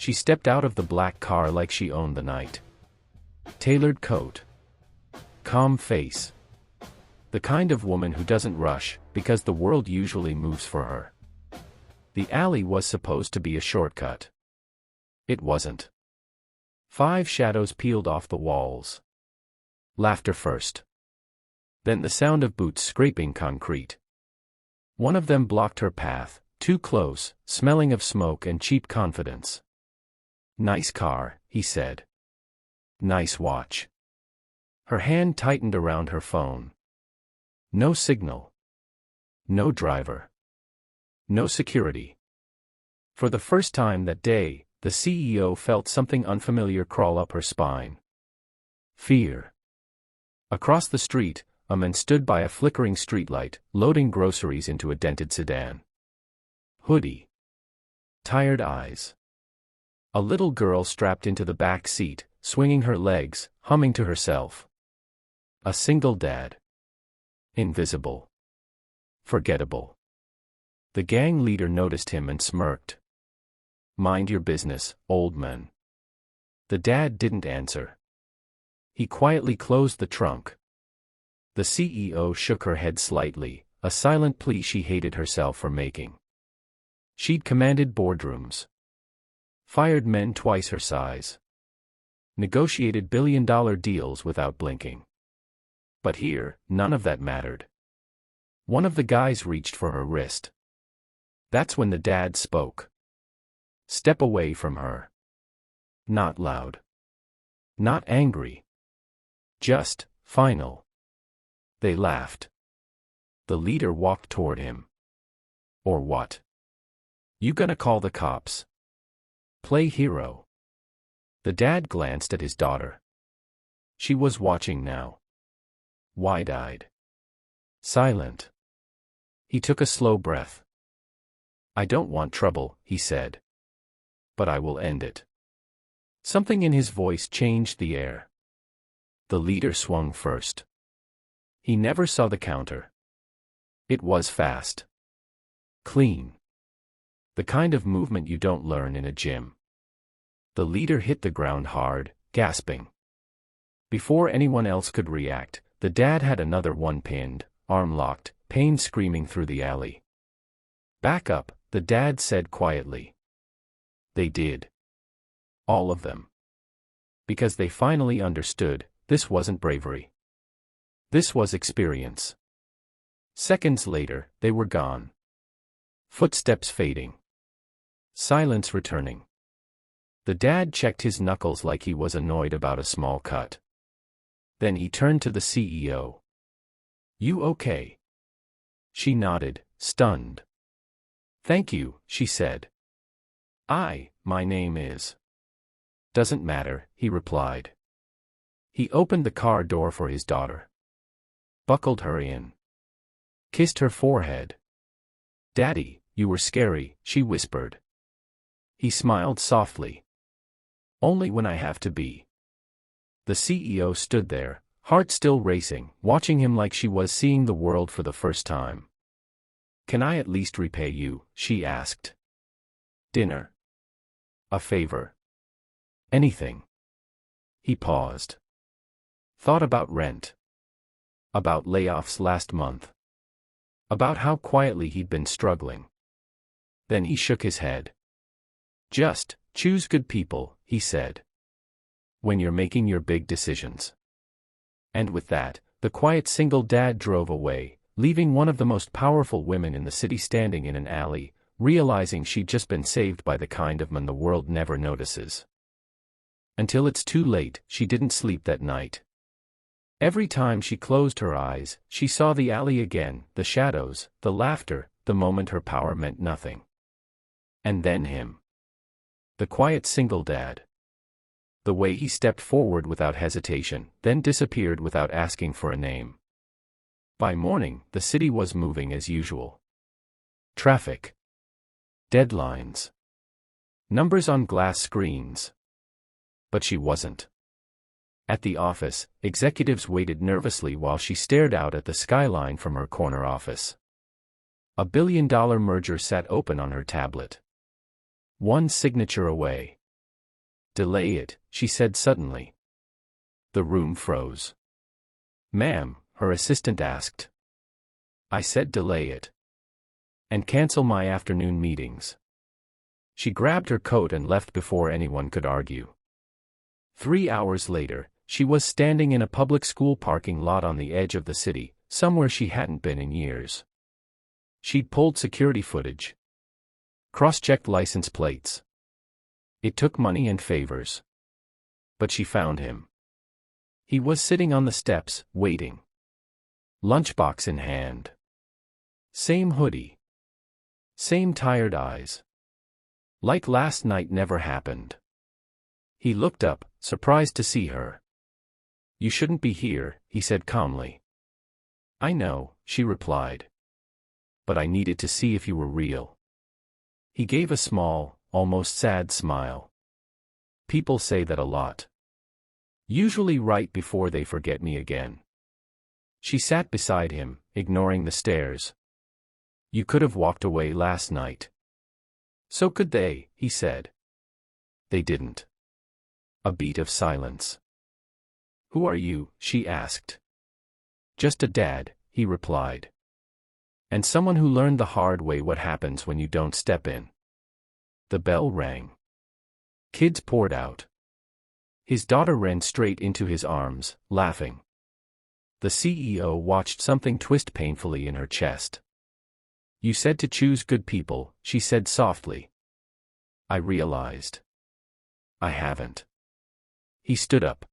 She stepped out of the black car like she owned the night. Tailored coat. Calm face. The kind of woman who doesn't rush, because the world usually moves for her. The alley was supposed to be a shortcut. It wasn't. 5 shadows peeled off the walls. Laughter first. Then the sound of boots scraping concrete. One of them blocked her path, too close, smelling of smoke and cheap confidence. "Nice car," he said. "Nice watch." Her hand tightened around her phone. No signal. No driver. No security. For the first time that day, the CEO felt something unfamiliar crawl up her spine. Fear. Across the street, a man stood by a flickering streetlight, loading groceries into a dented sedan. Hoodie. Tired eyes. A little girl strapped into the back seat, swinging her legs, humming to herself. A single dad. Invisible. Forgettable. The gang leader noticed him and smirked. "Mind your business, old man." The dad didn't answer. He quietly closed the trunk. The CEO shook her head slightly, a silent plea she hated herself for making. She'd commanded boardrooms. Fired men twice her size. Negotiated billion-dollar deals without blinking. But here, none of that mattered. One of the guys reached for her wrist. That's when the dad spoke. "Step away from her." Not loud. Not angry. Just, final. They laughed. The leader walked toward him. "Or what? You gonna call the cops? Play hero?" The dad glanced at his daughter. She was watching now. Wide-eyed. Silent. He took a slow breath. "I don't want trouble," he said. "But I will end it." Something in his voice changed the air. The leader swung first. He never saw the counter. It was fast. Clean. The kind of movement you don't learn in a gym. The leader hit the ground hard, gasping. Before anyone else could react, the dad had another one pinned, arm locked, pain screaming through the alley. "Back up," the dad said quietly. They did. All of them. Because they finally understood, this wasn't bravery. This was experience. Seconds later, they were gone. Footsteps fading. Silence returning. The dad checked his knuckles like he was annoyed about a small cut. Then he turned to the CEO. "You okay?" She nodded, stunned. "Thank you," she said. My name is." "Doesn't matter," he replied. He opened the car door for his daughter. Buckled her in. Kissed her forehead. "Daddy, you were scary," she whispered. He smiled softly. "Only when I have to be." The CEO stood there, heart still racing, watching him like she was seeing the world for the first time. "Can I at least repay you?" she asked. "Dinner? A favor? Anything?" He paused. Thought about rent. About layoffs last month. About how quietly he'd been struggling. Then he shook his head. "Just choose good people," he said. "When you're making your big decisions." And with that, the quiet single dad drove away, leaving one of the most powerful women in the city standing in an alley, realizing she'd just been saved by the kind of man the world never notices. Until it's too late, she didn't sleep that night. Every time she closed her eyes, she saw the alley again, the shadows, the laughter, the moment her power meant nothing. And then him. The quiet single dad. The way he stepped forward without hesitation, then disappeared without asking for a name. By morning, the city was moving as usual. Traffic. Deadlines. Numbers on glass screens. But she wasn't. At the office, executives waited nervously while she stared out at the skyline from her corner office. A billion-dollar merger sat open on her tablet. One signature away. Delay it, she said suddenly. The room froze. Ma'am, her assistant asked. I said delay it. And cancel my afternoon meetings. She grabbed her coat and left before anyone could argue. 3 hours later, she was standing in a public school parking lot on the edge of the city, somewhere she hadn't been in years. She'd pulled security footage. Cross-checked license plates. It took money and favors. But she found him. He was sitting on the steps, waiting. Lunchbox in hand. Same hoodie. Same tired eyes. Like last night never happened. He looked up, surprised to see her. You shouldn't be here, he said calmly. I know, she replied. But I needed to see if you were real. He gave a small, almost sad smile. People say that a lot. Usually right before they forget me again. She sat beside him, ignoring the stares. You could have walked away last night. So could they, he said. They didn't. A beat of silence. Who are you? She asked. Just a dad, he replied. And someone who learned the hard way what happens when you don't step in. The bell rang. Kids poured out. His daughter ran straight into his arms, laughing. The CEO watched something twist painfully in her chest. You said to choose good people, she said softly. I realized. I haven't. He stood up.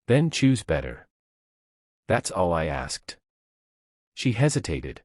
Then choose better. That's all I asked. She hesitated.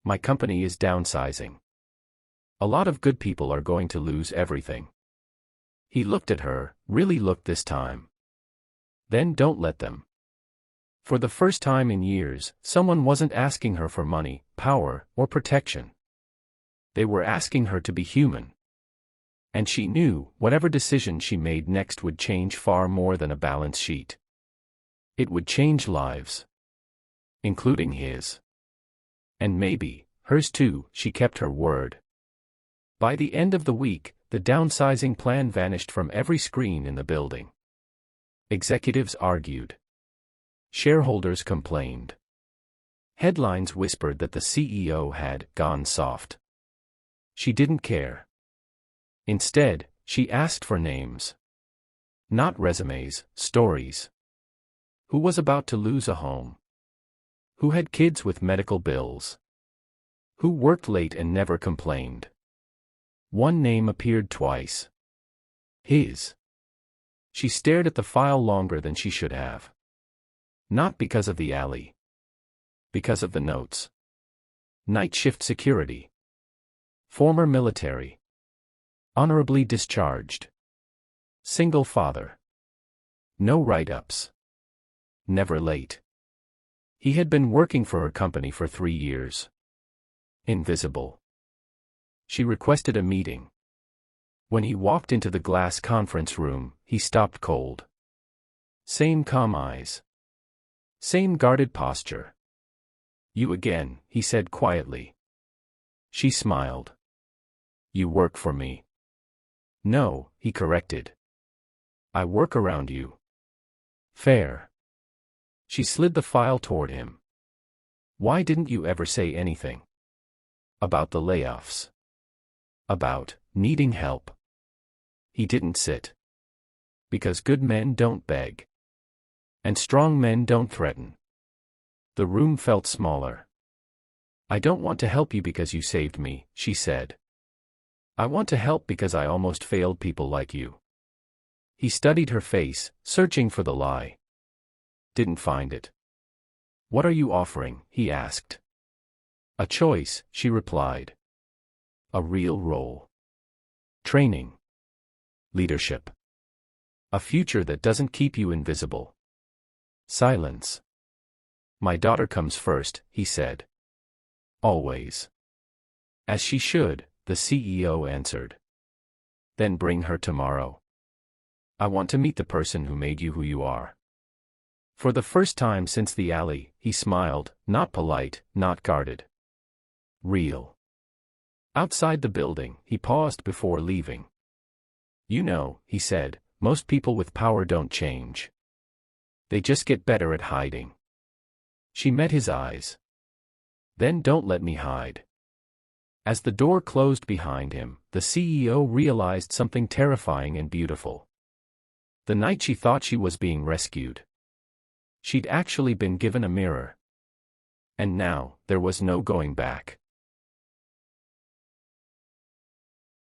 My company is downsizing. A lot of good people are going to lose everything. He looked at her, really looked this time. Then don't let them. For the first time in years, someone wasn't asking her for money, power, or protection. They were asking her to be human. And she knew, whatever decision she made next would change far more than a balance sheet. It would change lives. Including his. And maybe, hers too, she kept her word. By the end of the week, the downsizing plan vanished from every screen in the building. Executives argued. Shareholders complained. Headlines whispered that the CEO had gone soft. She didn't care. Instead, she asked for names. Not resumes, stories. Who was about to lose a home? Who had kids with medical bills? Who worked late and never complained? One name appeared twice. His. She stared at the file longer than she should have. Not because of the alley. Because of the notes. Night shift security. Former military. Honorably discharged. Single father. No write-ups. Never late. He had been working for her company for 3 years. Invisible. She requested a meeting. When he walked into the glass conference room, he stopped cold. Same calm eyes. Same guarded posture. You again, he said quietly. She smiled. You work for me. No, he corrected. I work around you. Fair. She slid the file toward him. Why didn't you ever say anything? About the layoffs. About needing help. He didn't sit. Because good men don't beg. And strong men don't threaten. The room felt smaller. I don't want to help you because you saved me, she said. I want to help because I almost failed people like you. He studied her face, searching for the lie. Didn't find it. What are you offering? He asked. A choice, she replied. A real role. Training. Leadership. A future that doesn't keep you invisible. Silence. My daughter comes first, he said. Always. As she should, the CEO answered. Then bring her tomorrow. I want to meet the person who made you who you are. For the first time since the alley, he smiled, not polite, not guarded. Real. Outside the building, he paused before leaving. You know, he said, most people with power don't change. They just get better at hiding. She met his eyes. Then don't let me hide. As the door closed behind him, the CEO realized something terrifying and beautiful. The night she thought she was being rescued, she'd actually been given a mirror. And now, there was no going back.